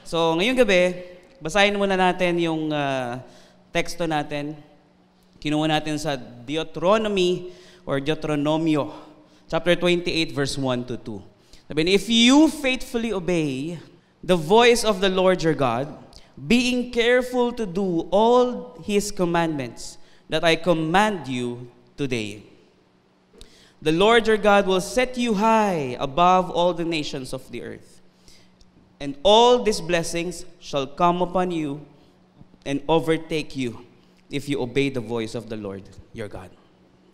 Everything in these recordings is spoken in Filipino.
So, ngayong gabi, basahin muna natin yung teksto natin. Kinuha natin sa Deuteronomy or Deuteronomio, chapter 28, verse 1 to 2. Sabi niya, if you faithfully obey the voice of the Lord your God, being careful to do all His commandments that I command you today, the Lord your God will set you high above all the nations of the earth. And all these blessings shall come upon you and overtake you if you obey the voice of the Lord your God.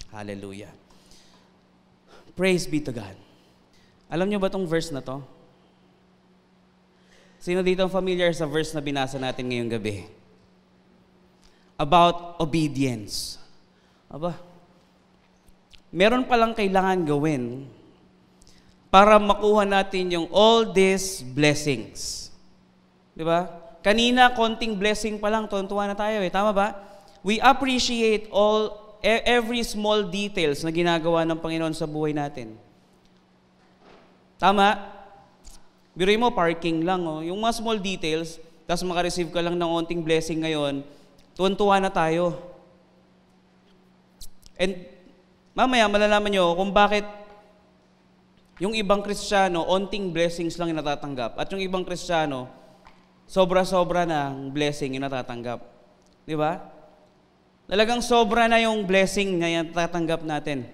Hallelujah. Praise be to God. Alam niyo ba tong verse na to? Sino dito ang familiar sa verse na binasa natin ngayong gabi? About obedience. Aba, meron palang kailangan gawin para makuha natin yung all these blessings. Di ba? Kanina, konting blessing pa lang, tuwan-tuwa na tayo eh. Tama ba? We appreciate every small details na ginagawa ng Panginoon sa buhay natin. Tama? Biruin mo, parking lang. Oh. Yung mga small details, tapos makareceive ka lang ng konting blessing ngayon, tuwan-tuwa na tayo. And mamaya, malalaman nyo kung bakit yung ibang Kristiyano, onting blessings lang yung natatanggap. At yung ibang Kristiyano, sobra-sobra na ang blessing yung natatanggap. Di ba? Talagang sobra na yung blessing na yung natatanggap natin.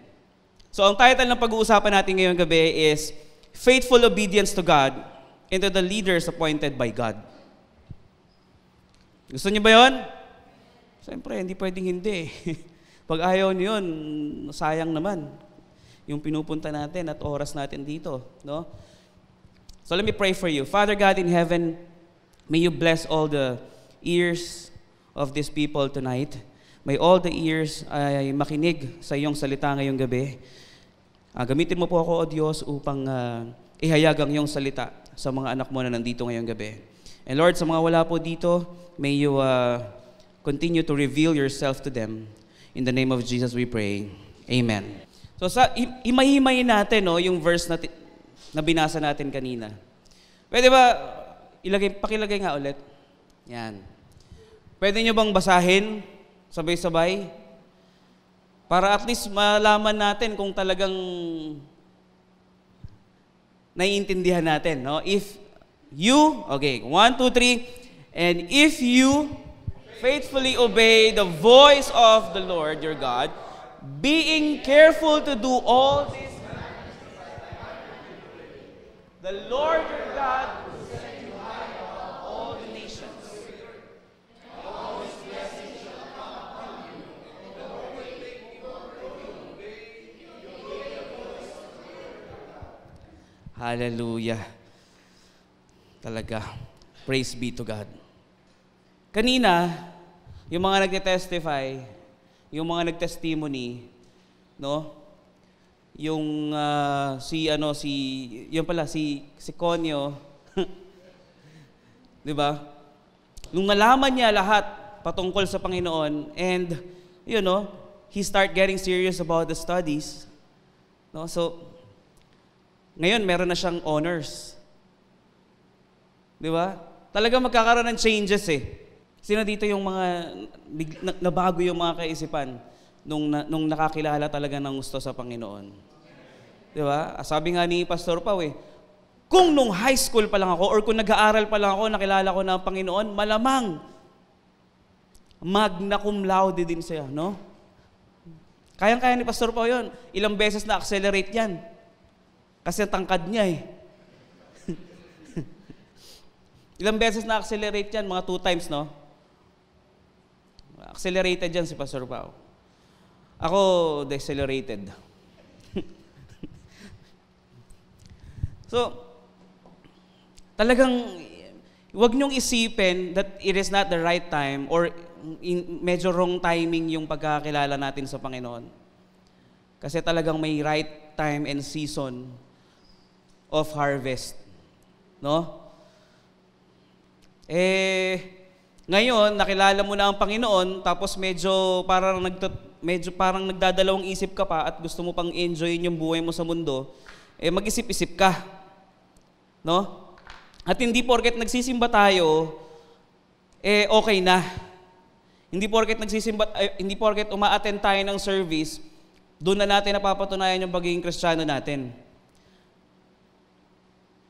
So, ang title ng pag-uusapan natin ngayong gabi is Faithful Obedience to God and to the Leaders Appointed by God. Gusto niyo ba yun? Siyempre, hindi pwedeng hindi. Pag ayaw niyo yun, sayang naman yung pinupunta natin at oras natin dito, no? So let me pray for you. Father God in heaven, may you bless all the ears of these people tonight. May all the ears ay makinig sa iyong salita ngayong gabi. Gamitin mo po ako, O Diyos, upang ihayag ang iyong salita sa mga anak mo na nandito ngayong gabi. And Lord, sa mga wala po dito, may you continue to reveal yourself to them. In the name of Jesus we pray. Amen. So sa himay-himayin natin yung verse na binasa natin kanina. Pwede ba pakilagay nga ulit? Yan. Pwede nyo bang basahin sabay-sabay? Para at least malaman natin kung talagang naiintindihan natin, no? If you, okay, 1, 2, 3, and if you faithfully obey the voice of the Lord your God, being careful to do all this, the Lord your God will set you high above all the nations. All His blessings shall come upon you, and overtake you if you obey the voice of the Lord your God. Hallelujah. Talaga. Praise be to God. Kanina, yung mga nagte-testify, yung mga nag-testimony, no? Yung si Conyo, 'di ba? Nung nalaman niya lahat patungkol sa Panginoon and he start getting serious about the studies, no? So ngayon meron na siyang honors. 'Di ba? Talaga magkakaroon ng changes eh. Sino dito yung mga nabago yung mga kaisipan nung nakakilala talaga ng gusto sa Panginoon? Di ba? Sabi nga ni Pastor Pao kung nung high school pa lang ako or kung nag-aaral pa lang ako, nakilala ko na ang Panginoon, malamang magna cum laude din siya, no? Kayang-kaya ni Pastor Pao yun. Ilang beses na accelerate yan. Kasi tangkad niya eh. Ilang beses na accelerate yan, mga 2 times, no? Accelerated yan si Pastor Pao. Ako, decelerated. So, talagang, huwag niyong isipin that it is not the right time or medyo wrong timing yung pagkakilala natin sa Panginoon. Kasi talagang may right time and season of harvest. No? Ngayon, nakilala mo na ang Panginoon, tapos medyo parang nagdadalawang isip ka pa at gusto mo pang enjoyin yung buhay mo sa mundo, mag-isip-isip ka. No? At hindi porket nagsisimba tayo, okay na. Hindi porket uma-attend tayo ng service, doon na natin napapatunayan yung pagiging Kristiyano natin.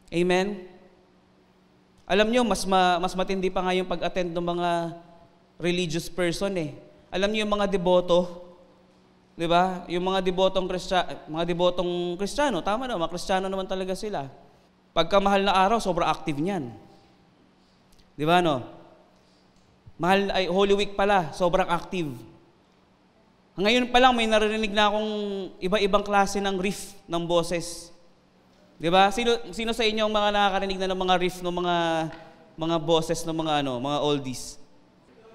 Amen? Alam nyo, mas matindi pa nga yung pag-attend ng mga religious person eh. Alam nyo yung mga deboto, di ba? Yung mga debotong Kristiyano, tama na, mga Kristiyano naman talaga sila. Pagkamahal na araw, sobrang active niyan. Di ba, no? Holy Week pala, sobrang active. Ngayon pa lang, may narinig na akong iba-ibang klase ng riff ng boses. Di ba? Sino sa inyo ang mga nakakarinig na ng mga riff ng mga boses ng mga oldies?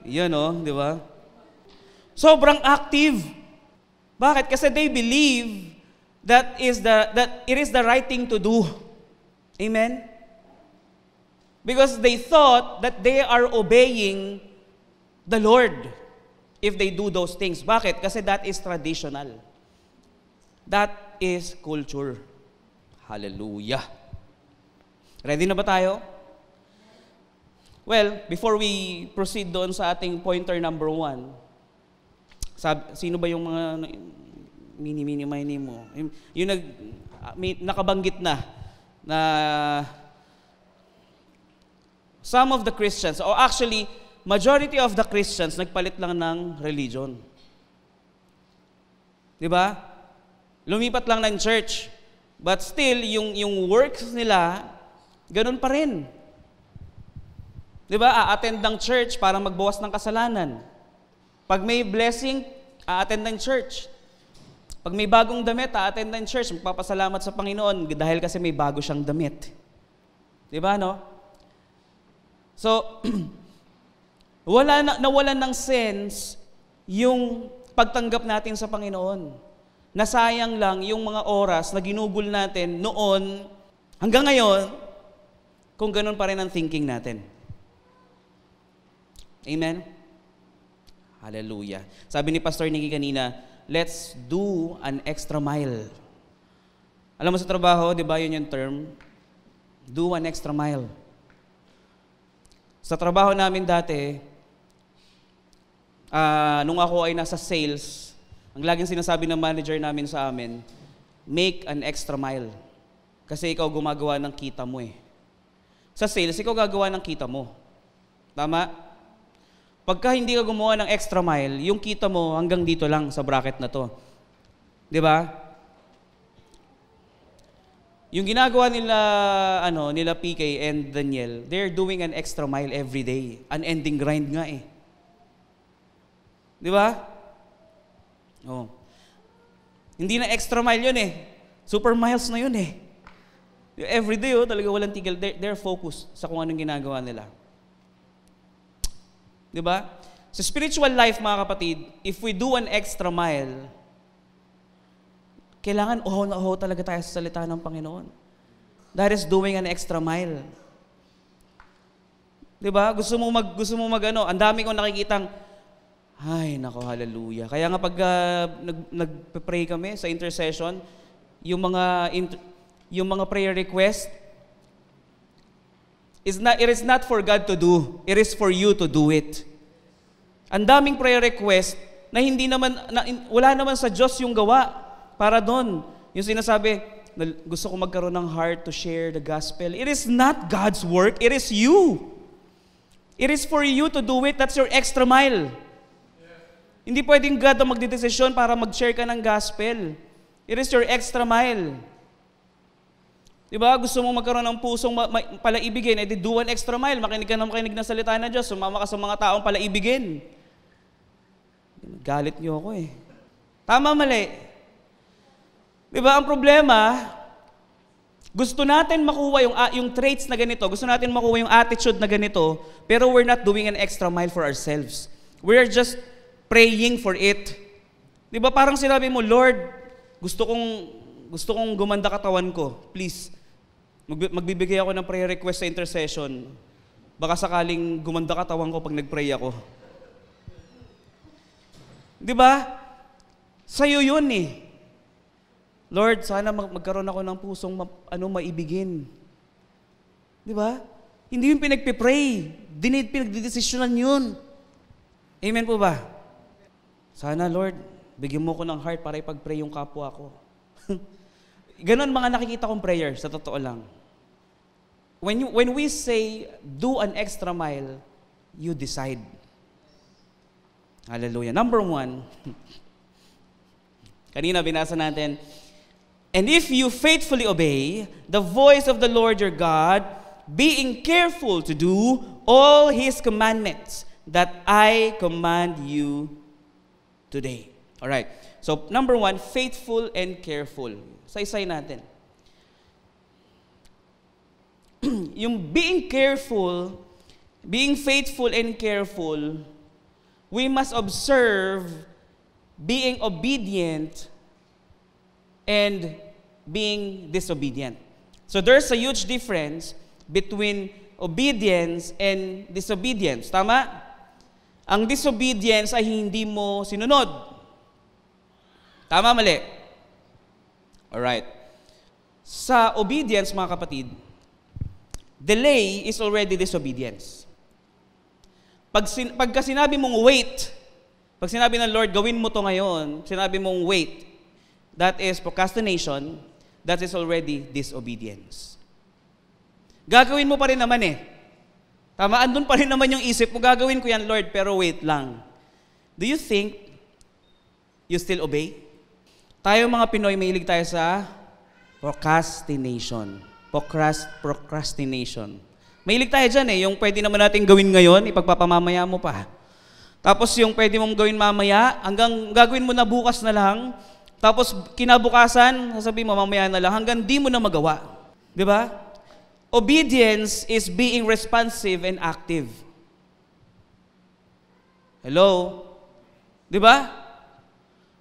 Yan, no? Di ba? Sobrang active. Bakit? Kasi they believe that it is the right thing to do. Amen? Because they thought that they are obeying the Lord if they do those things. Bakit? Kasi that is traditional. That is culture. Hallelujah. Ready na ba tayo? Well, before we proceed doon sa ating pointer number 1, sino ba yung mga mini mo? Yung nakabanggit na some of the Christians, or actually, majority of the Christians, nagpalit lang ng religion. Di ba? Lumipat lang ng church. But still, yung works nila, ganun pa rin. Di ba? A-attend ng church para magbawas ng kasalanan. Pag may blessing, a-attend ng church. Pag may bagong damit, a-attend ng church. Magpapasalamat sa Panginoon dahil kasi may bago siyang damit. Di ba, no? So, nawalan ng sense yung pagtanggap natin sa Panginoon. Nasayang lang yung mga oras na ginugol natin noon hanggang ngayon kung ganun pa rin ang thinking natin. Amen? Hallelujah. Sabi ni Pastor Nicky kanina, let's do an extra mile. Alam mo sa trabaho, di ba yun yung term? Do an extra mile. Sa trabaho namin dati, nung ako ay nasa sales, ang laging sinasabi ng manager namin sa amin, make an extra mile. Kasi ikaw gumagawa ng kita mo eh. Sa sales, ikaw gagawa ng kita mo. Tama? Pagka hindi ka gumawa ng extra mile, yung kita mo hanggang dito lang sa bracket na to. Di ba? Yung ginagawa nila PK and Daniel, they're doing an extra mile every day. Unending grind nga eh. Di ba? Oh. Hindi na extra mile yun eh. Super miles na yun eh. Every day talaga walang tigil. They're focused sa kung anong ginagawa nila. Di ba? Sa spiritual life, mga kapatid, if we do an extra mile, kailangan talaga tayo sa salita ng Panginoon. That is doing an extra mile. Di ba? Gusto mo ang dami kong nakikitang, ay, nako, hallelujah. Kaya nga pag nagpe-pray kami sa intercession, yung mga prayer request, it is not for God to do. It is for you to do it. Ang daming prayer request na wala naman sa Diyos yung gawa para doon. Yung sinasabi, gusto ko magkaroon ng heart to share the gospel. It is not God's work. It is you. It is for you to do it. That's your extra mile. Hindi pwedeng God ang magdidesisyon para mag-share ka ng gospel. It is your extra mile. Diba? Gusto mong magkaroon ng pusong palaibigin, edi do an extra mile. Makinig ka ng salita ng Diyos. Sumama ka sa mga taong palaibigin. Galit niyo ako eh. Tama, mali. Diba? Ang problema, gusto natin makuha yung traits na ganito, gusto natin makuha yung attitude na ganito, pero we're not doing an extra mile for ourselves. We're just praying for it. Di ba parang sinabi mo, Lord, gusto kong gumanda katawan ko. Please, magbibigay ako ng prayer request sa intercession. Baka sakaling gumanda katawan ko pag nag-pray ako. Di ba? Sa'yo yun eh. Lord, sana magkaroon ako ng pusong maibigin. Di ba? Hindi yung pinagpipray. Pinagdidesisyonan yun. Amen po ba? Sana, Lord, bigyan mo ko ng heart para ipag-pray yung kapwa ko. Ganon mga nakikita kong prayer, sa totoo lang. When we say, do an extra mile, you decide. Hallelujah. Number 1, kanina binasa natin, and if you faithfully obey the voice of the Lord your God, being careful to do all His commandments that I command you today. All right. So, number 1, faithful and careful. Say natin. Yung being careful, being faithful and careful, we must observe being obedient and being disobedient. So there's a huge difference between obedience and disobedience. Tama? Ang disobedience ay hindi mo sinunod. Tama, mali? Alright. Sa obedience, mga kapatid, delay is already disobedience. Pagka sinabi mong wait, pag sinabi ng Lord, gawin mo to ngayon, sinabi mong wait, that is procrastination, that is already disobedience. Gagawin mo pa rin naman eh. Tama, andun pa rin naman yung isip mo, gagawin ko yan, Lord, pero wait lang. Do you think you still obey? Tayo mga Pinoy, mahilig tayo sa procrastination. Procrastination. Mahilig tayo dyan eh, yung pwede naman natin gawin ngayon, ipagpapamamaya mo pa. Tapos yung pwede mong gawin mamaya, hanggang gagawin mo na bukas na lang, tapos kinabukasan, sasabihin mo mamaya na lang, hanggang di mo na magawa. Di ba? Obedience is being responsive and active. Hello? Di ba?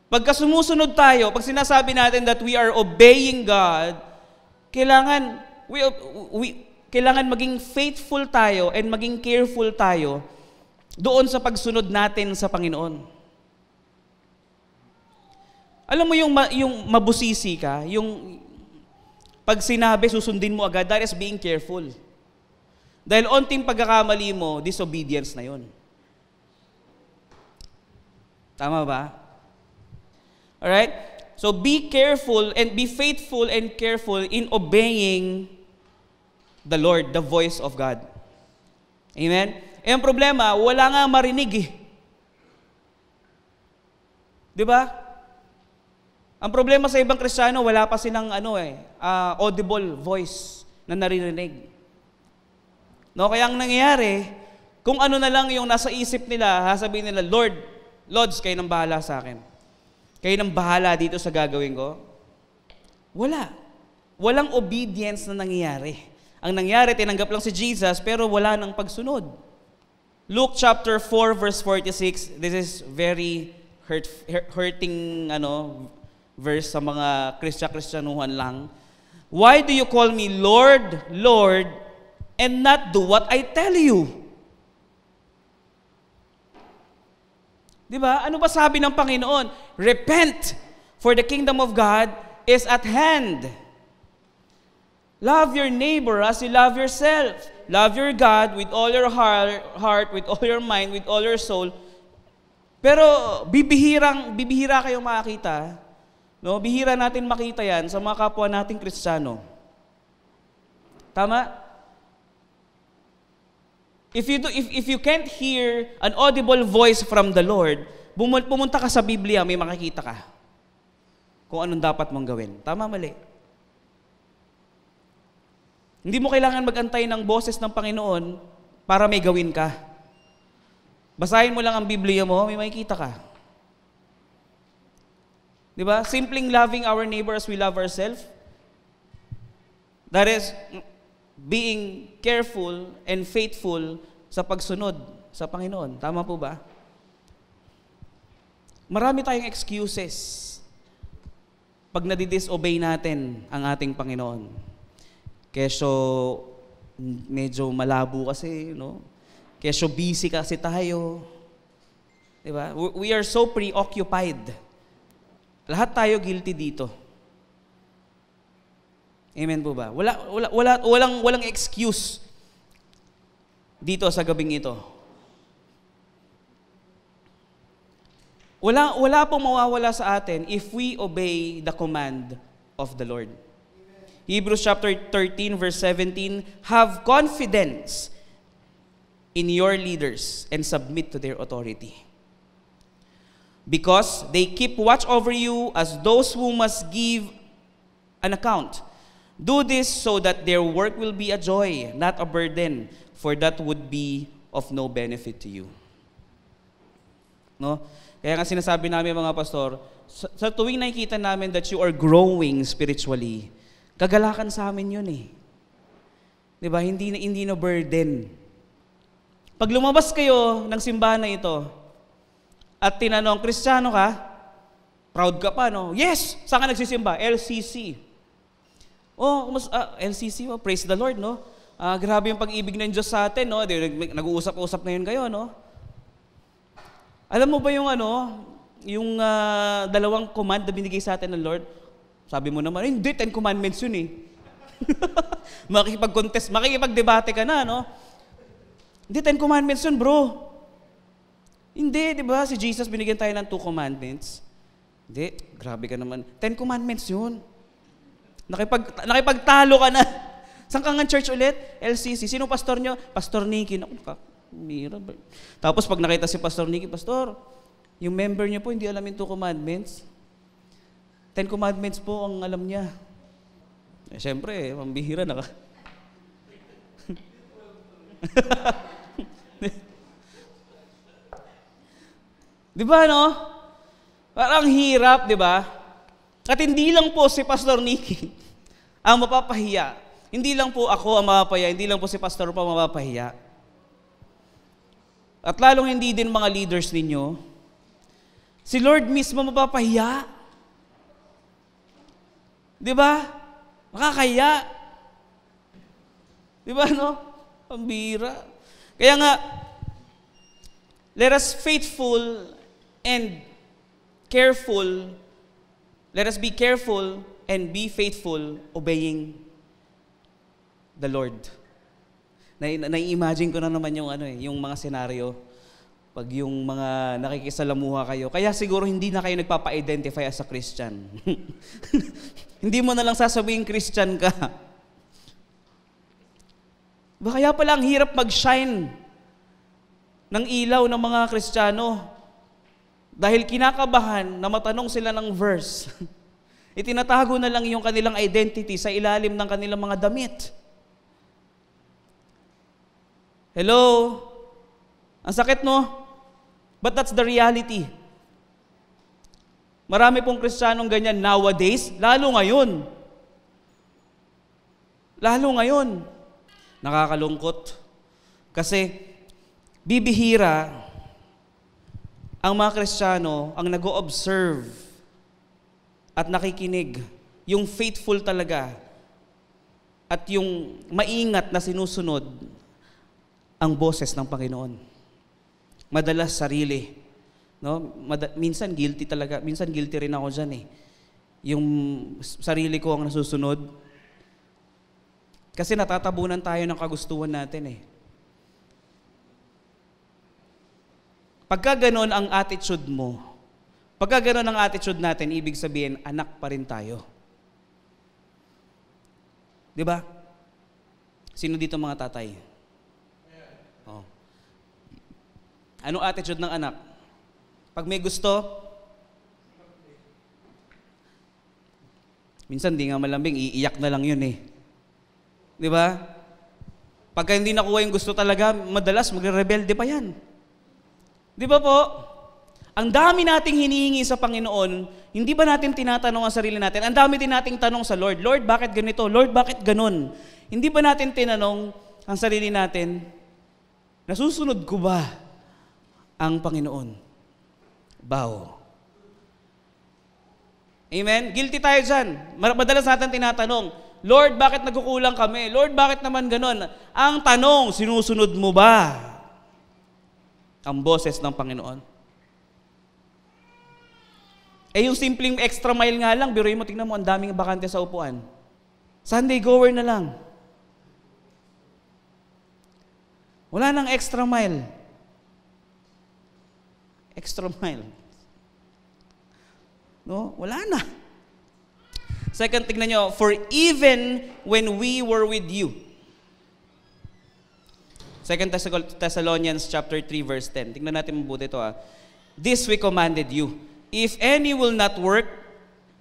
Pagka sumusunod tayo, pag sinasabi natin that we are obeying God, kailangan maging faithful tayo and maging careful tayo doon sa pagsunod natin sa Panginoon. Alam mo yung mabusisi ka, yung pag sinabi, susundin mo agad, that is being careful. Dahil onting pagkakamali mo, disobedience na yun. Tama ba? Alright? So be careful and be faithful and careful in obeying the Lord, the voice of God. Amen? Eh, ang problema, wala nga marinig eh. Di ba? Ang problema sa ibang Kristiyano, wala pa silang audible voice na naririnig. No, kaya ang nangyayari, kung ano na lang yung nasa isip nila, sasabihin nila, Lords, kayo nang bahala sa akin. Kayo nang bahala dito sa gagawin ko. Wala. Walang obedience na nangyayari. Ang nangyari, tinanggap lang si Jesus, pero wala nang pagsunod. Luke chapter 4, verse 46, this is very hurting verse sa mga Kristyanuhan lang. Why do you call me Lord, Lord, and not do what I tell you? Di ba? Ano ba sabi ng Panginoon? Repent, for the kingdom of God is at hand. Love your neighbor as you love yourself. Love your God with all your heart, with all your mind, with all your soul. Pero bibihira kayong makakita. No? Bihira natin makita yan sa mga kapwa nating Kristiyano. Tama? If you can't hear an audible voice from the Lord, pumunta ka sa Biblia, may makikita ka kung anong dapat mong gawin. Tama, mali? Hindi mo kailangan mag-antay ng boses ng Panginoon para may gawin ka. Basahin mo lang ang Biblia mo, may makikita ka. Di ba? Simpleng loving our neighbor as we love ourselves. That is being careful and faithful sa pagsunod sa Panginoon. Tama po ba? Marami tayong excuses pag nadidisobey natin ang ating Panginoon. Kesyo medyo malabo kasi, no? Kesyo busy kasi tayo. Di ba? We are so preoccupied. Lahat tayo guilty dito. Amen po ba? Walang excuse dito sa gabing ito. Wala pong mawawala sa atin if we obey the command of the Lord. Hebrews chapter 13 verse 17, have confidence in your leaders and submit to their authority. Because they keep watch over you as those who must give an account. Do this so that their work will be a joy, not a burden, for that would be of no benefit to you. No? Kaya nga sinasabi namin mga pastor, sa tuwing nakikita namin that you are growing spiritually, kagalakan sa amin yun eh. Diba? Hindi na burden. Pag lumabas kayo ng simbahan na ito, at tinanong, Kristiyano ka? Proud ka pa, no? Yes! Saan ka nagsisimba? LCC. LCC, praise the Lord, no? Grabe yung pag-ibig ng Diyos sa atin, no? Nag-uusap-usap na yun kayo, no? Alam mo ba yung yung dalawang command na binigay sa atin ng Lord? Sabi mo naman, hindi, 10 commandments yun eh. Makikipag-contest, makikipag-debate ka na, no? Hindi, 10 commandments yun, bro. Hindi, di ba? Si Jesus binigyan tayo ng 2 commandments. Hindi, grabe ka naman. 10 commandments yun. Nakipagtalo ka na. Saan ka nga church ulit? LCC. Sino pastor nyo? Pastor Nicky. Mira ba? Tapos pag nakita si Pastor Nicky, Pastor, yung member niya po hindi alam yung 2 commandments. 10 commandments po ang alam niya. Siyempre, mambihira na ka. Di ba, no? Parang hirap, di ba? At hindi lang po si Pastor Nicky ang mapapahiya. Hindi lang po ako ang mapapahiya, hindi lang po si Pastor pa ang mapapahiya. At lalong hindi din mga leaders ninyo, si Lord mismo mapapahiya. Di ba? Makakahiya. Di ba, no? Pambira. Kaya nga, let us faithful and careful, let us be careful and be faithful obeying the Lord. Nai-imagine ko na naman yung yung mga senaryo pag yung mga nakikisalamuha kayo. Kaya siguro hindi na kayo nagpapa-identify as a Christian. Hindi mo na lang sasabihin Christian ka. Kaya pala ang hirap mag-shine ng ilaw ng mga Kristiyano dahil kinakabahan na matanong sila ng verse. Itinatago na lang yung kanilang identity sa ilalim ng kanilang mga damit. Hello? Ang sakit, no? But that's the reality. Marami pong Kristiyanong ganyan nowadays, lalo ngayon. Lalo ngayon. Nakakalungkot. Kasi bibihira ang mga Kristiyano ang nag-o-observe at nakikinig. Yung faithful talaga at yung maingat na sinusunod ang boses ng Panginoon. Madalas sarili. No? Minsan guilty talaga. Minsan guilty rin ako dyan eh. Yung sarili ko ang nasusunod. Kasi natatabunan tayo ng kagustuhan natin eh. Pagka ganon ang attitude mo, pagka ganon ang attitude natin, ibig sabihin, anak pa rin tayo. Di ba? Sino dito mga tatay? Oh. Anong attitude ng anak? Pag may gusto, minsan di nga malambing, iiyak na lang yun eh. Di ba? Pagka hindi nakuha yung gusto talaga, madalas magre-rebelde pa yan. Di ba po? Ang dami nating hinihingi sa Panginoon, hindi ba natin tinatanong ang sarili natin? Ang dami din nating tanong sa Lord, Lord, bakit ganito? Lord, bakit ganon? Hindi ba natin tinanong ang sarili natin, nasusunod ko ba ang Panginoon? Bao. Amen? Guilty tayo dyan. Madalas natin tinatanong, Lord, bakit nagkukulang kami? Lord, bakit naman ganon? Ang tanong, sinusunod mo ba ang boses ng Panginoon? Eh yung simpleng extra mile nga lang, biruin mo, tingnan mo, ang daming bakante sa upuan. Sunday goer na lang. Wala nang extra mile. Extra mile. No? Wala na. Second, tignan nyo, for even when we were with you. 2 Thessalonians chapter 3 verse 10. Tignan natin mabuti ito. This we commanded you. If any will not work,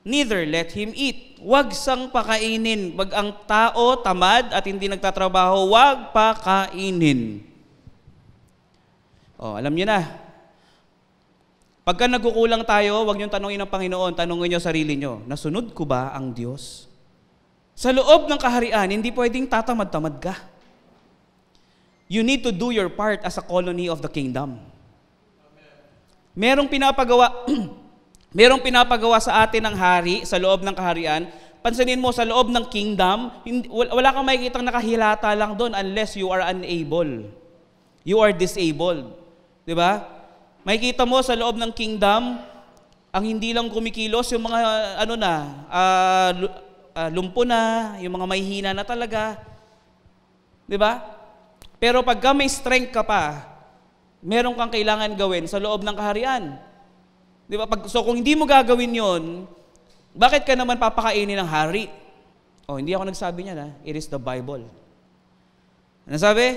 neither let him eat. Huwag sang pakainin. Pag ang tao tamad at hindi nagtatrabaho, huwag pakainin. Alam niyo na. Pagka nagkukulang tayo, huwag niyong tanongin ng Panginoon, tanongin niyo sarili niyo, nasunod ko ba ang Diyos? Sa loob ng kaharian, hindi pwedeng tatamad-tamad ka. You need to do your part as a colony of the kingdom. Merong pinapagawa sa atin ng hari sa loob ng kaharian. Pansinin mo, sa loob ng kingdom, wala kang makikitang nakahilata lang doon unless you are unable. You are disabled. Diba? Makikita mo sa loob ng kingdom, ang hindi lang kumikilos, yung mga lumpo na, yung mga mahihina na talaga. Diba? Pero pagka may strength ka pa, meron kang kailangan gawin sa loob ng kaharian. Diba? So kung hindi mo gagawin yon, bakit ka naman papakainin ng hari? Hindi ako nagsabi niyan. It is the Bible. Ano sabi?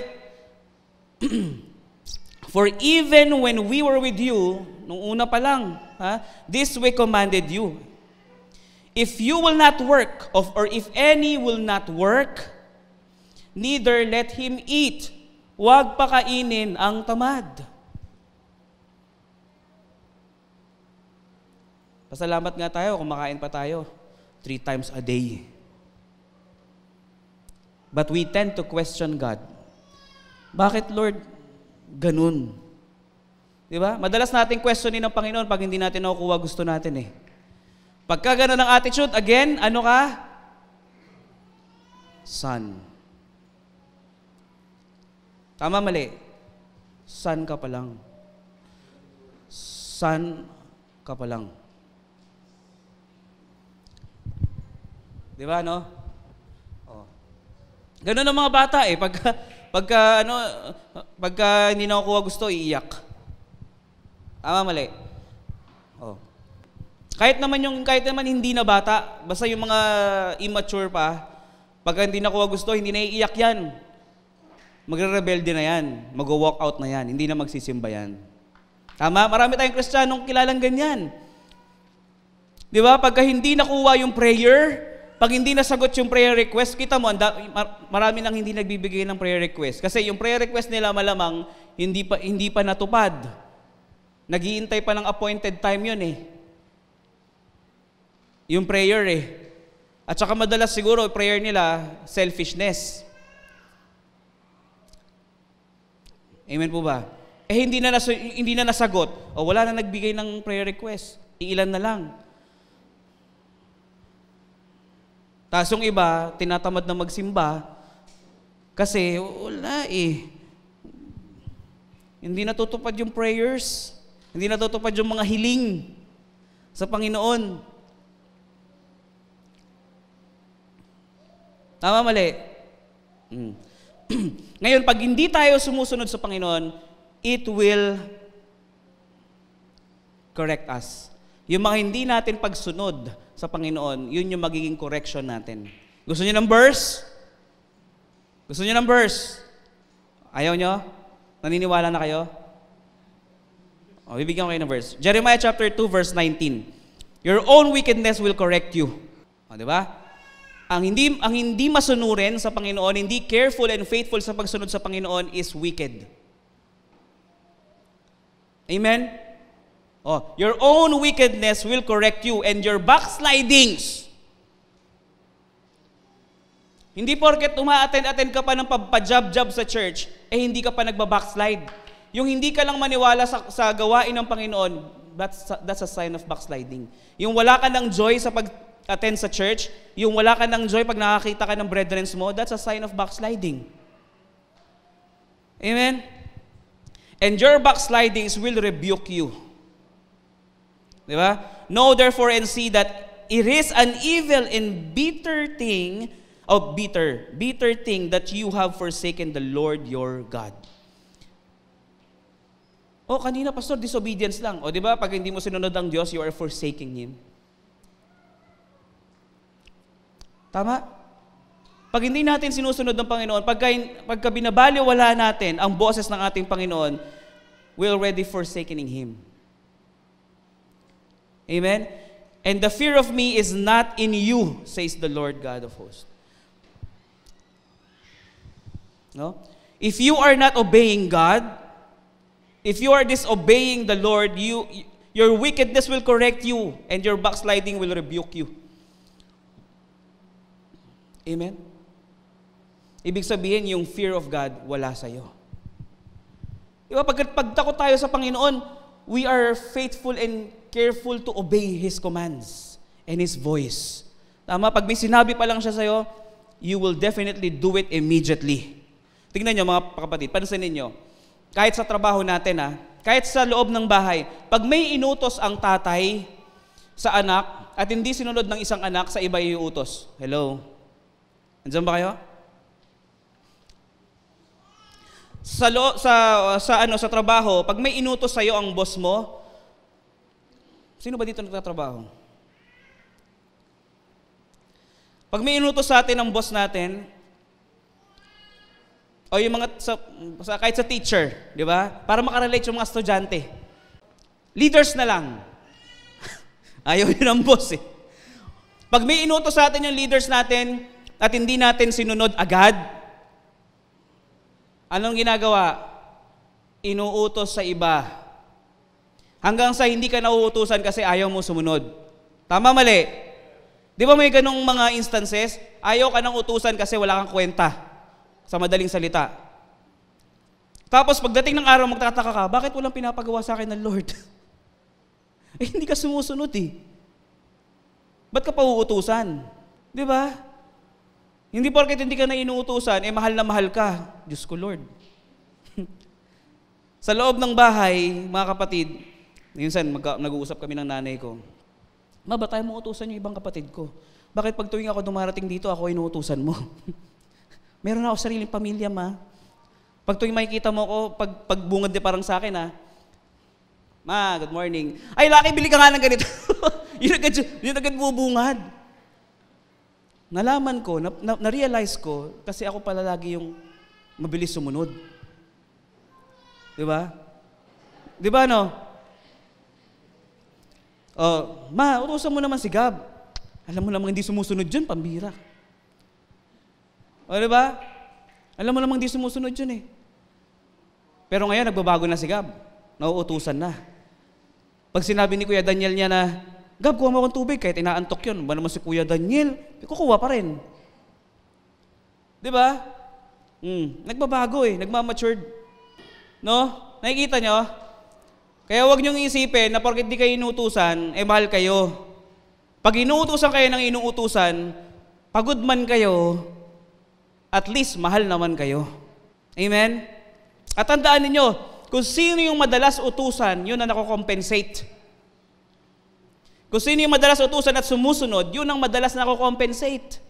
For even when we were with you, nung una pa lang, this we commanded you. If you will not work, or if any will not work, neither let him eat. Huwag pakainin ang tamad. Pasalamat nga tayo, kumakain pa tayo 3 times a day. But we tend to question God. Bakit, Lord, ganun? Diba? Madalas nating questionin ng Panginoon pag hindi natin nakukuha gusto natin . Pagka ganun ang attitude, again, ano ka? Son. Tama, mali? Son ka pa lang. Son ka pa lang. Diba, no? Ganun ang mga bata Pagka hindi nakukuha gusto, iiyak. Tama, mali? Kahit naman hindi na bata, basta yung mga immature pa, pagka hindi nakuha gusto, hindi na iiyak yan. Magre-rebelde na yan. Mag-walk out na yan. Hindi na magsisimba yan. Tama? Marami tayong Kristiyanong kilalang ganyan. Di ba? Pagka hindi nakuha yung prayer, pag hindi nasagot yung prayer request, kita mo, marami nang hindi nagbibigay ng prayer request. Kasi yung prayer request nila malamang hindi pa natupad. Naghihintay pa ng appointed time yun . Yung prayer . At saka madalas siguro, prayer nila, selfishness. Amen po ba? Hindi na nasagot. Wala na nagbigay ng prayer request. Iilan na lang. Tapos yung iba, tinatamad na magsimba kasi wala . Hindi natutupad yung prayers. Hindi natutupad yung mga hiling sa Panginoon. Tama, mali? Ngayon, pag hindi tayo sumusunod sa Panginoon, it will correct us. Yung mga hindi natin pagsunod sa Panginoon, yun yung magiging correction natin. Gusto niyo ng verse? Gusto niyo ng verse? Ayaw niyo? Naniniwala na kayo? Bibigyan ko kayo ng verse. Jeremiah chapter 2 verse 19. Your own wickedness will correct you. Di ba? Ang hindi masunurin sa Panginoon, hindi careful and faithful sa pagsunod sa Panginoon is wicked. Amen? Your own wickedness will correct you and your backslidings. Hindi porket umaattend ka pa ng pa-job sa church, hindi ka pa nagba-backslide. Yung hindi ka lang maniwala sa gawain ng Panginoon, that's a sign of backsliding. Yung wala ka ng joy sa pag-attend sa church, yung wala ka ng joy pag nakakita ka ng brethren mo, that's a sign of backsliding. Amen? And your backslidings will rebuke you. Diba? Know therefore and see that it is an evil and bitter thing bitter thing that you have forsaken the Lord your God. Kanina pastor, disobedience lang. Di ba? Pag hindi mo sinunod ang Diyos, you are forsaking Him. Tama? Pag hindi natin sinusunod ng Panginoon, pagka binabaliwala natin ang boses ng ating Panginoon, we're already forsaking Him. Amen? And the fear of me is not in you, says the Lord God of hosts. No? If you are not obeying God, if you are disobeying the Lord, your wickedness will correct you and your backsliding will rebuke you. Amen? Ibig sabihin, yung fear of God, wala sa'yo. Diba, pag takot tayo sa Panginoon, we are faithful and careful to obey His commands and His voice. Tama? Pag may sinabi pa lang siya sa'yo, you will definitely do it immediately. Tingnan nyo mga kapatid, pansinin nyo. Kahit sa trabaho natin, kahit sa loob ng bahay, pag may inutos ang tatay sa anak at hindi sinunod ng isang anak, sa iba iuutos. Hello? Andiyan ba kayo? Sa trabaho, pag may inutos sa iyo ang boss mo, sino ba dito nagtatrabaho? Pag may inutos sa atin ang boss natin, o yung mga kahit sa teacher, di ba? Para makarelate yung mga estudyante. Leaders na lang. Ayaw yun ang boss eh. Pag may inutos sa atin yung leaders natin at hindi natin sinunod agad, anong ginagawa? Inuutos sa iba. Hanggang sa hindi ka nauutusan kasi ayaw mo sumunod. Tama, mali? Di ba may ganong mga instances? Ayaw ka nang utusan kasi wala kang kwenta. Sa madaling salita. Tapos pagdating ng araw, magtataka ka, bakit walang pinapagawa sa akin ng Lord? Hindi ka sumusunod eh. Ba't ka pa uutusan? Di ba? Hindi porket hindi ka na inuutusan, mahal na mahal ka. Diyos ko, Lord. Sa loob ng bahay, mga kapatid, minsan nag-uusap kami ng nanay ko, Ma, ba't tayo mo utusan yung ibang kapatid ko? Bakit pag tuwing ako dumarating dito, ako inuutusan mo? Meron ako sariling pamilya, Ma. Pag tuwing makikita mo ako, pagbungad di parang sa akin, Ma, good morning. Ay, Lucky, bili ka nga ng ganito. yun agad bubungad. Nalaman ko, na-realize ko, kasi ako pala lagi yung mabilis sumunod. Di ba? Di ba, no? Ma, utusan mo naman si Gab. Alam mo namang hindi sumusunod dyan, pambira. Di ba? Alam mo namang hindi sumusunod dyan eh. Pero ngayon, nagbabago na si Gab. Nauutusan na. Pag sinabi ni Kuya Daniel niya na, Gab, kuha mo akong tubig, kahit inaantok yun. Ba naman si Kuya Daniel, kukuha pa rin. Di ba? Nagbabago eh, nagmamatured. No? Nakikita nyo? Kaya huwag niyong isipin na porket di kayo inuutusan, mahal kayo. Pag inuutusan kayo ng inuutusan, pagod man kayo, at least mahal naman kayo. Amen? At tandaan ninyo, kung sino yung madalas utusan, yun ang nako-compensate. Kung sino yung madalas utusan at sumusunod, yun ang madalas nako-compensate.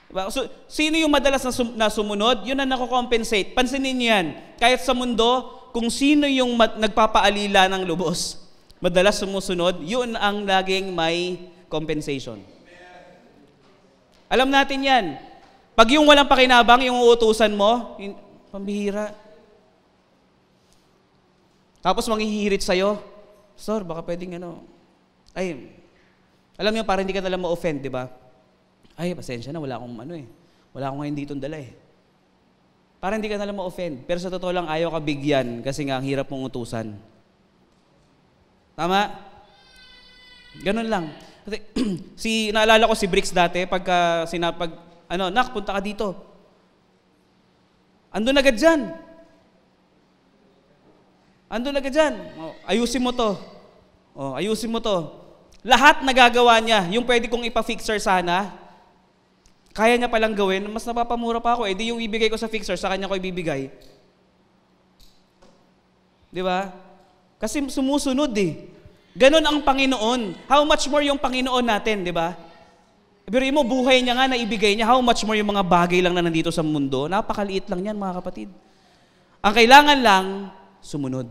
Diba? So, sino yung madalas na sumunod, yun ang nako-compensate. Pansinin niyo yan. Kahit sa mundo, kung sino yung nagpapaalila ng lubos, madalas sumusunod, yun ang laging may compensation. Alam natin yan. Pag yung walang pakinabang, yung uutusan mo, pambihira. Tapos manghihirit sa'yo, Sir, baka pwedeng alam niyo, para hindi ka nalang ma-offend, di ba? Ay, pasensya na, wala akong wala akong ngayon ditong dala eh. Para hindi ka nalang ma-offend. Pero sa totoo lang, ayaw ka bigyan kasi nga, ang hirap mong utusan. Tama? Ganun lang. Kasi, naalala ko si Bricks dati, Nak, punta ka dito. Andun agad dyan. Ayusin mo to. Ayusin mo to. Lahat nagagawa niya. Yung pwede kong ipa-fixer sana, kaya niya palang gawin, mas napapamura pa ako. Di yung ibigay ko sa fixer, sa kanya ko ibibigay. Di ba? Kasi sumusunod eh. Ganon ang Panginoon. How much more yung Panginoon natin, di ba? Pero mo, buhay niya nga na ibigay niya, how much more yung mga bagay lang na nandito sa mundo? Napakaliit lang yan, mga kapatid. Ang kailangan lang, sumunod.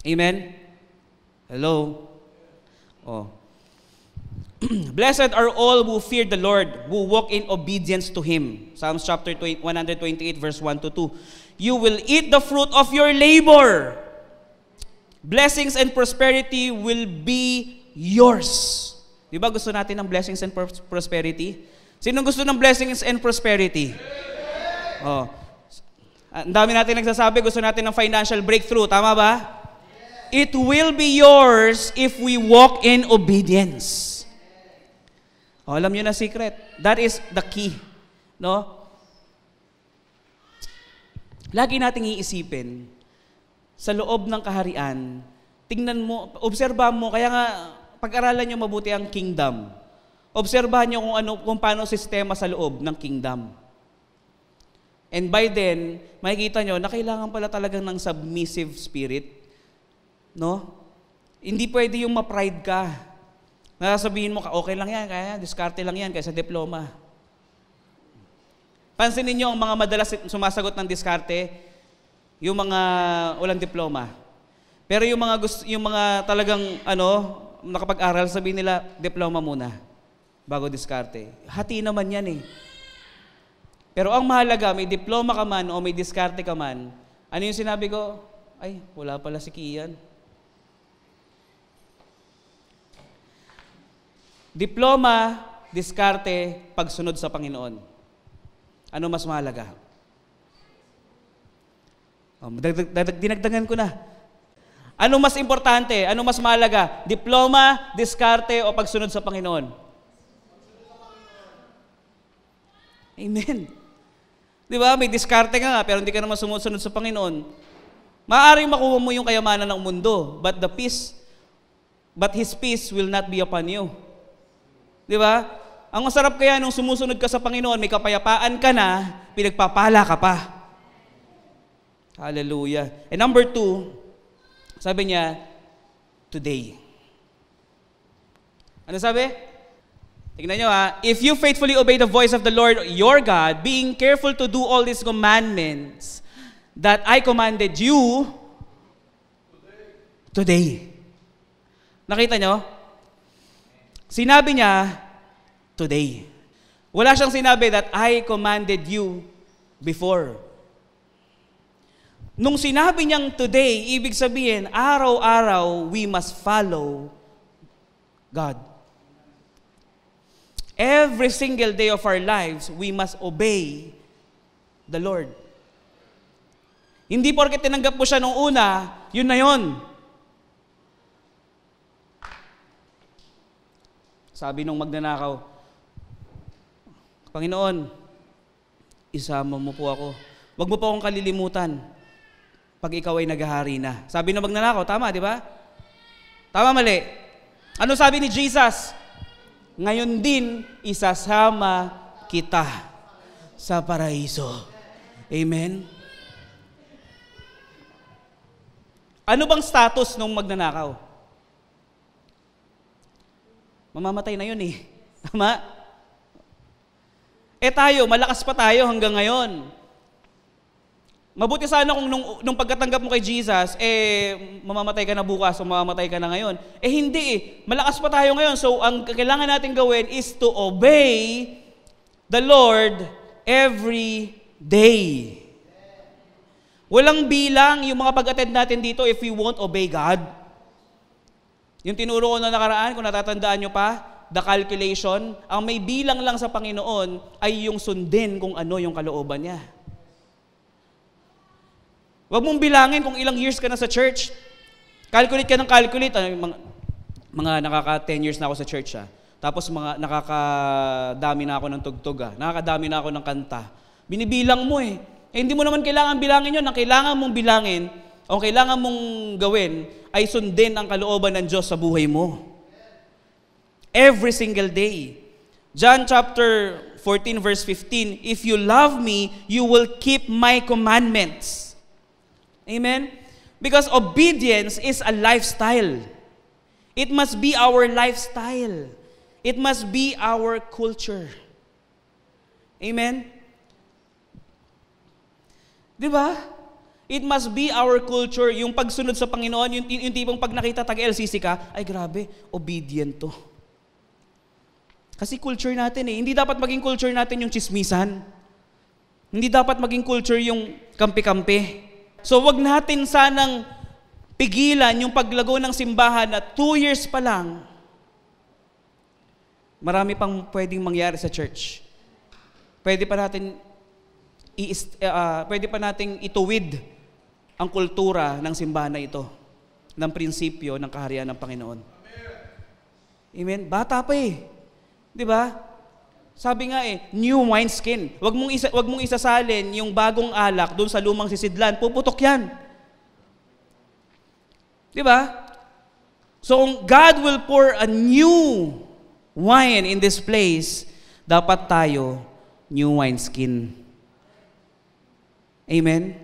Amen? Hello? Oh. Blessed are all who fear the Lord, who walk in obedience to Him. Psalms chapter 128, verse 1 to 2. You will eat the fruit of your labor. Blessings and prosperity will be yours. Di ba gusto natin ng blessings and prosperity? Sino gusto ng blessings and prosperity? Oh. Ang dami natin nagsasabi, gusto natin ng financial breakthrough. Tama ba? It will be yours if we walk in obedience. Oh, alam niyo na secret. That is the key. No? Lagi nating iisipin, sa loob ng kaharian, tingnan mo, obserbahan mo, kaya nga, pag-aralan niyo mabuti ang kingdom. Obserbahan niyo kung paano sistema sa loob ng kingdom. And by then, makikita niyo na kailangan pala talagang ng submissive spirit. No? Hindi pwede yung ma-pride ka. Nasasabihin mo, okay lang yan, kaya diskarte lang yan, kaysa diploma. Pansinin niyo ang mga madalas sumasagot ng diskarte, yung mga walang diploma. Pero yung mga talagang nakapag-aral, sabihin nila, diploma muna, bago diskarte. Hati naman yan eh. Pero ang mahalaga, may diploma ka man o may diskarte ka man, ano yung sinabi ko? Ay, wala pala si Kian. Diploma, diskarte, pagsunod sa Panginoon. Ano mas mahalaga? Dinagdagan ko na. Ano mas importante? Ano mas mahalaga? Diploma, diskarte, o pagsunod sa Panginoon? Amen. Di ba? May diskarte ka nga, pero hindi ka naman sumusunod sa Panginoon. Maaaring makuha mo yung kayamanan ng mundo, but His peace will not be upon you. Di ba? Ang masarap kaya nung sumusunod ka sa Panginoon, may kapayapaan ka na, pinagpapala ka pa. Hallelujah. And number 2, sabi niya, today. Ano sabi? Tingnan nyo if you faithfully obey the voice of the Lord your God, being careful to do all these commandments that I commanded you today. Nakita nyo? Sinabi niya, today. Wala siyang sinabi that I commanded you before. Nung sinabi niyang today, ibig sabihin, araw-araw, we must follow God. Every single day of our lives, we must obey the Lord. Hindi porket tinanggap mo siya nung una, yun na yun. Sabi nung magnanakaw, Panginoon, isama mo po ako. Huwag mo po akong kalilimutan pag ikaw ay naghahari na. Sabi nung magnanakaw, tama, di ba? Tama, mali. Ano sabi ni Jesus? Ngayon din, isasama kita sa paraiso. Amen? Ano bang status nung magnanakaw? Mamamatay na yun eh. Tama? Tayo, malakas pa tayo hanggang ngayon. Mabuti sana kung nung pagkatanggap mo kay Jesus, mamamatay ka na bukas o mamamatay ka na ngayon. Hindi eh. Malakas pa tayo ngayon. So, ang kailangan natin gawin is to obey the Lord every day. Walang bilang yung mga pag-attend natin dito if we won't obey God. Yung tinuro ko na nakaraan, kung natatandaan nyo pa, the calculation, ang may bilang lang sa Panginoon ay yung sundin kung ano yung kalooban niya. Huwag mong bilangin kung ilang years ka na sa church. Calculate ka ng calculate. Mga nakaka-10 years na ako sa church. Tapos nakakadami na ako ng tugtog. Nakakadami na ako ng kanta. Binibilang mo eh. Hindi mo naman kailangan bilangin yun. Ang kailangan mong bilangin, o kailangan mong gawin, ay sundin ang kalooban ng Diyos sa buhay mo. Every single day. John chapter 14 verse 15, if you love me, you will keep my commandments. Amen? Because obedience is a lifestyle. It must be our lifestyle. It must be our culture. Amen? Di ba? It must be our culture, yung pagsunod sa Panginoon, yung tipong pag nakita tag-LCC ka, ay grabe, obedient to. Kasi culture natin eh. Hindi dapat maging culture natin yung chismisan. Hindi dapat maging culture yung kampi-kampi. So wag natin sanang pigilan yung paglago ng simbahan na 2 years pa lang, marami pang pwedeng mangyari sa church. Pwede pa nating ituwid ang kultura ng simbahan na ito, ng prinsipyo ng kaharian ng Panginoon. Amen? Bata pa eh. Di ba? Sabi nga eh, new wineskin. Wag mong isasalin yung bagong alak doon sa lumang sisidlan. Puputok yan. Di ba? So kung God will pour a new wine in this place, dapat tayo new wineskin. Amen?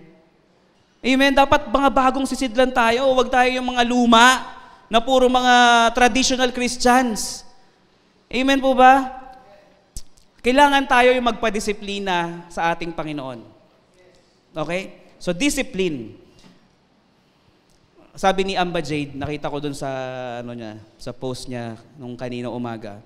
Amen? Dapat mga bagong sisidlan tayo. Huwag tayo yung mga luma na puro mga traditional Christians. Amen po ba? Kailangan tayo yung magpadisiplina sa ating Panginoon. Okay? So discipline. Sabi ni Amba Jade, nakita ko dun sa sa post niya nung kanina umaga.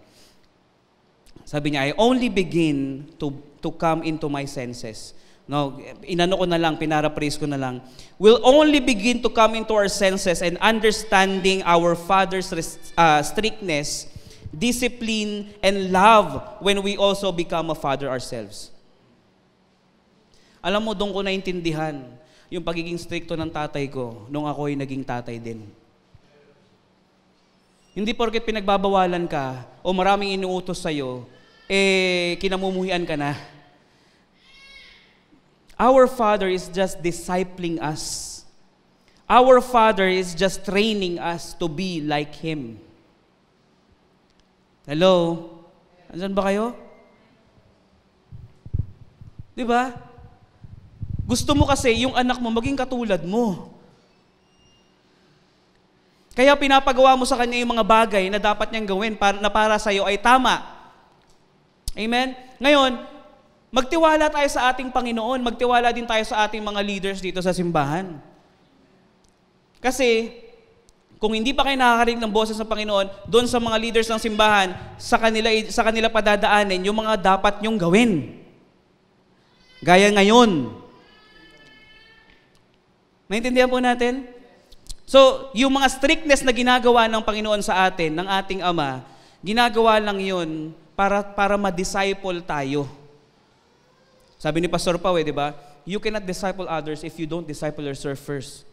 Sabi niya, I only begin to come into my senses. No, inano ko na lang, pinarapraise ko na lang. We'll only begin to come into our senses and understanding our Father's strictness, discipline, and love when we also become a father ourselves. Alam mo, doon ko naintindihan yung pagiging stricto ng tatay ko nung ako'y naging tatay din. Hindi porket pinagbabawalan ka o maraming inuutos sa'yo, kinamumuhian ka na. Our Father is just discipling us. Our Father is just training us to be like Him. Hello? Andyan ba kayo? Di ba? Gusto mo kasi yung anak mo maging katulad mo. Kaya pinapagawa mo sa kanya yung mga bagay na dapat niyang gawin na para sa'yo ay tama. Amen? Ngayon, magtiwala tayo sa ating Panginoon. Magtiwala din tayo sa ating mga leaders dito sa simbahan. Kasi, kung hindi pa kayo nakakarinig ng boses ng Panginoon, doon sa mga leaders ng simbahan, sa kanila padadaanin yung mga dapat nyong gawin. Gaya ngayon. Naintindihan po natin? So, yung mga strictness na ginagawa ng Panginoon sa atin, ng ating Ama, ginagawa lang yun para ma-disciple tayo. Sabi ni Pastor Pao, di ba? You cannot disciple others if you don't disciple yourself first.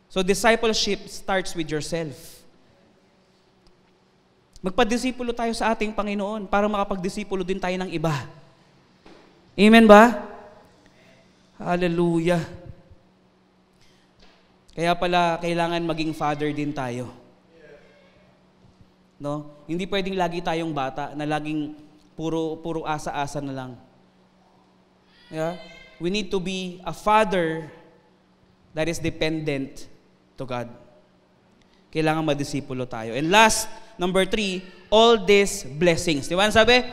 So, discipleship starts with yourself. Magpadisipulo tayo sa ating Panginoon para makapagdisipulo din tayo ng iba. Amen ba? Hallelujah. Kaya pala, kailangan maging father din tayo. No? Hindi pwedeng lagi tayong bata na laging puro asa-asa na lang. Yeah? We need to be a father that is dependent to God. Kailangan madisipulo tayo. And last, number 3, all these blessings. Di ba? Sabi?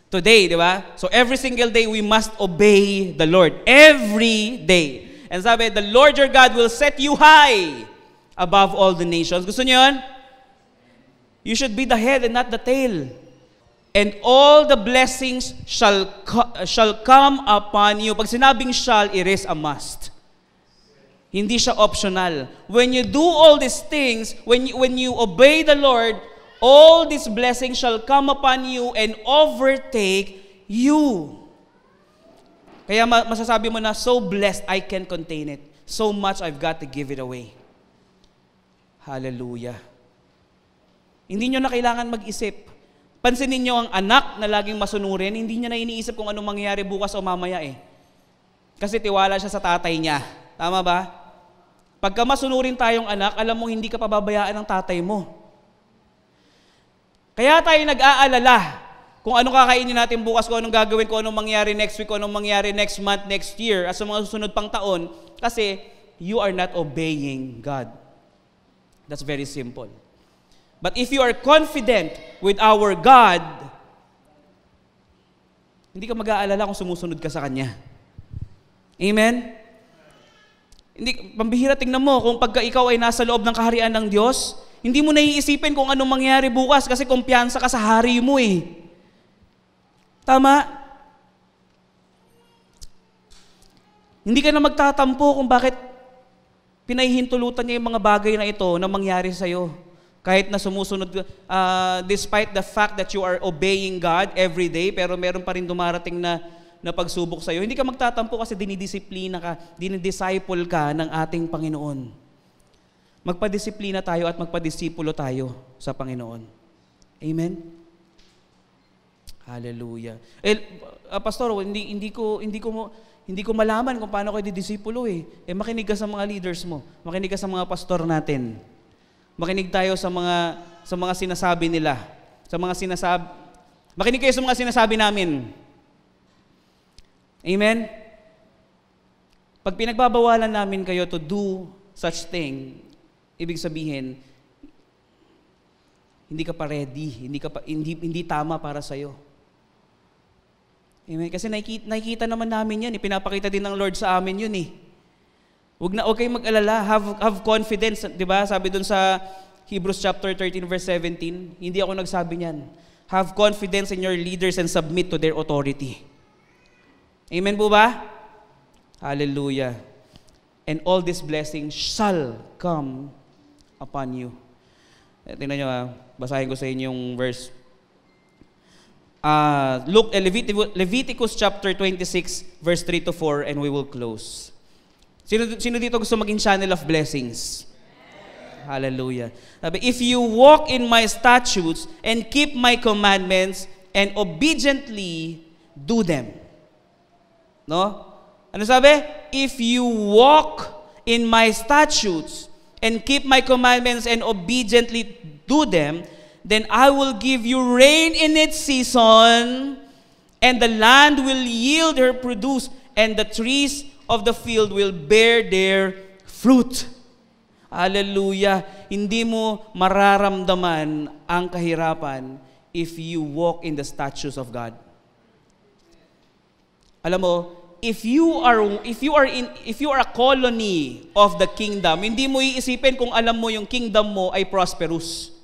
Today, di ba? So every single day, we must obey the Lord. Every day. And sabi, the Lord your God will set you high above all the nations. Gusto niyo yun? You should be the head and not the tail. And all the blessings shall come upon you. Pag sinabing shall, it is a must. Hindi siya optional. When you do all these things, when you obey the Lord, all these blessings shall come upon you and overtake you. Kaya masasabi mo na, so blessed, I can't contain it. So much, I've got to give it away. Hallelujah. Hindi nyo na kailangan mag-isip. Pansinin nyo ang anak na laging masunurin, hindi niya na iniisip kung anong mangyayari bukas o mamaya eh. Kasi tiwala siya sa tatay niya. Tama ba? Pagka masunurin tayong anak, alam mo hindi ka pababayaan ng tatay mo. Kaya tayo nag-aalala kung anong kakainin natin bukas, kung anong gagawin, kung anong mangyari next week, kung anong mangyari next month, next year, at sa mga susunod pang taon, kasi you are not obeying God. That's very simple. But if you are confident with our God, hindi ka mag-aalala kung sumusunod ka sa Kanya. Amen? Hindi, pambihira, tingnan mo, kung pagka ikaw ay nasa loob ng kaharian ng Diyos, hindi mo naiisipin kung anong mangyayari bukas kasi kumpiyansa ka sa hari mo eh. Tama? Hindi ka na magtatampo kung bakit pinahihintulutan niya yung mga bagay na ito na mangyari sa'yo. Kahit na sumusunod, despite the fact that you are obeying God every day, pero meron pa rin dumarating na pagsubok sa'yo, hindi ka magtatampo kasi dinidisiplina ka, dinidisciple ka ng ating Panginoon. Magpadisiplina tayo at magpadisipulo tayo sa Panginoon. Amen? Hallelujah. Pastor, hindi ko malaman kung paano ko didisipulo eh. Makinig ka sa mga leaders mo. Makinig ka sa mga pastor natin. Makinig tayo sa mga sinasabi nila. Makinig kayo sa mga sinasabi namin. Amen? Pag pinagbabawalan namin kayo to do such thing, ibig sabihin, hindi ka pa ready, hindi tama para sa'yo. Amen? Kasi nakikita naman namin yan, pinapakita din ng Lord sa amin yun eh. Huwag kayong mag-alala, have confidence, di ba? Sabi dun sa Hebrews chapter 13 verse 17, hindi ako nagsabi niyan. Have confidence in your leaders and submit to their authority. Amen po ba? Hallelujah. And all these blessings shall come upon you. Tingnan nyo basahin ko sa inyo yung verse. Leviticus chapter 26 verse 3 to 4 and we will close. Sino dito gusto maging channel of blessings? Hallelujah. If you walk in my statutes and keep my commandments and obediently do them. No? Ano sabi? If you walk in my statutes and keep my commandments and obediently do them, then I will give you rain in its season, and the land will yield her produce, and the trees of the field will bear their fruit. Hallelujah. Hindi mo mararamdaman ang kahirapan if you walk in the statutes of God. Alam mo, if you are a colony of the kingdom, hindi mo iisipin kung alam mo yung kingdom mo ay prosperous.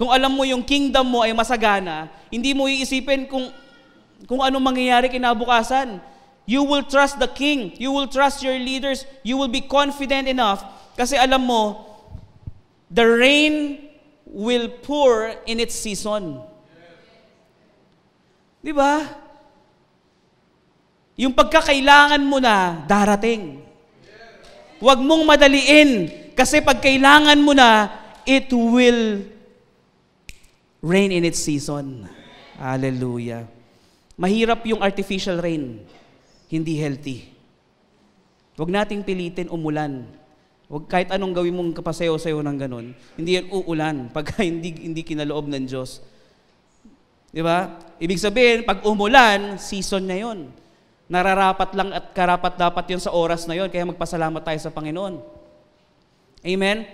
Kung alam mo yung kingdom mo ay masagana, hindi mo iisipin kung ano mangyayari kinabukasan. You will trust the king. You will trust your leaders. You will be confident enough kasi alam mo, the rain will pour in its season. Di ba? Yung pagkakailangan mo na, darating. Huwag mong madaliin kasi pagkailangan mo na, it will rain in its season. Hallelujah. Mahirap yung artificial rain. Hindi healthy. Huwag nating pilitin umulan. Huwag kahit anong gawin mong kapasayaw-sayaw ng ganun. Hindi yan uulan pagka hindi kinaloob ng Diyos. Di ba? Ibig sabihin, pag umulan, season na yon. Nararapat lang at karapat dapat yon sa oras na yon. Kaya magpasalamat tayo sa Panginoon. Amen?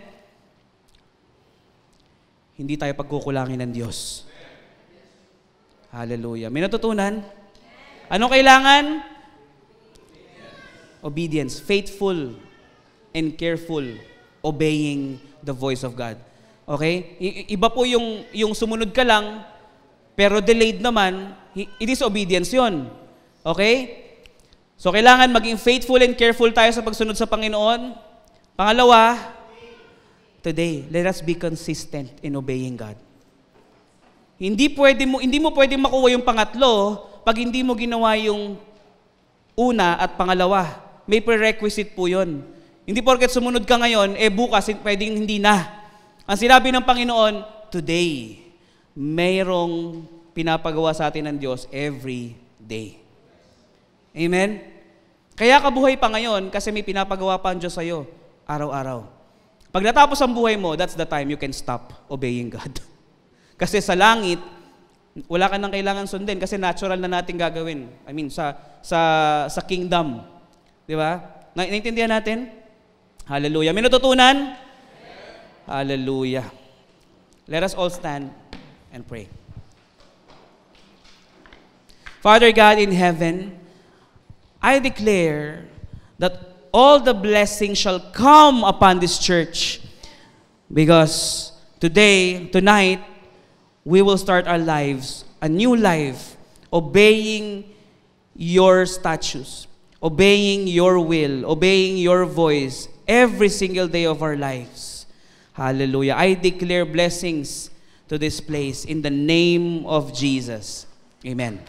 Hindi tayo pagkukulangin ng Diyos. Hallelujah. May natutunan? Anong kailangan? Obedience. Faithful and careful obeying the voice of God. Okay? Iba po yung sumunod ka lang, pero delayed naman, it is obedience yon. Okay? So, kailangan maging faithful and careful tayo sa pagsunod sa Panginoon. Pangalawa, today, let us be consistent in obeying God. Hindi mo pwedeng makuha yung pangatlo pag hindi mo ginawa yung una at pangalawa. May prerequisite po yun. Hindi porket sumunod ka ngayon, bukas pwedeng hindi na. Ang sinabi ng Panginoon, today, mayroong pinapagawa sa atin ng Diyos every day. Amen? Kaya ka buhay pa ngayon kasi may pinapagawa pa ang Diyos sa'yo, araw-araw. Pag natapos ang buhay mo, that's the time you can stop obeying God. Kasi sa langit, wala ka nang kailangan sundin kasi natural na natin gagawin. I mean, sa kingdom. Di ba? Naintindihan natin? Hallelujah. May natutunan? Hallelujah. Let us all stand and pray. Father God in heaven, I declare that all the blessings shall come upon this church because tonight, we will start our lives, a new life, obeying your statutes, obeying your will, obeying your voice every single day of our lives. Hallelujah. I declare blessings to this place in the name of Jesus. Amen.